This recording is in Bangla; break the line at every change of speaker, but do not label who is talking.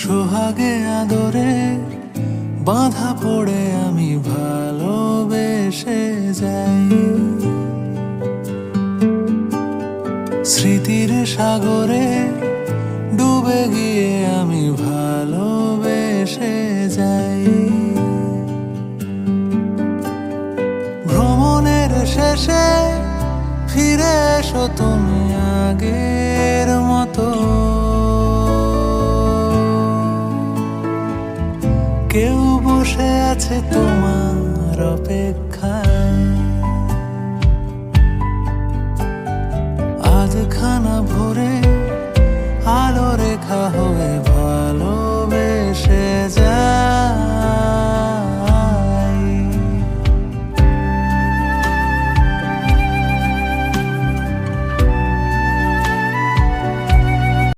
সোহাগে আদরে বাঁধা পড়ে আমি ভালোবেসে যাই। স্মৃতির সাগরে ডুবে গিয়ে আমি ভালোবেসে যাই। ভ্রমণের শেষে ফিরে এসো তুমি আগের মতো। কেউ বসে আছে তোমার অপেক্ষা।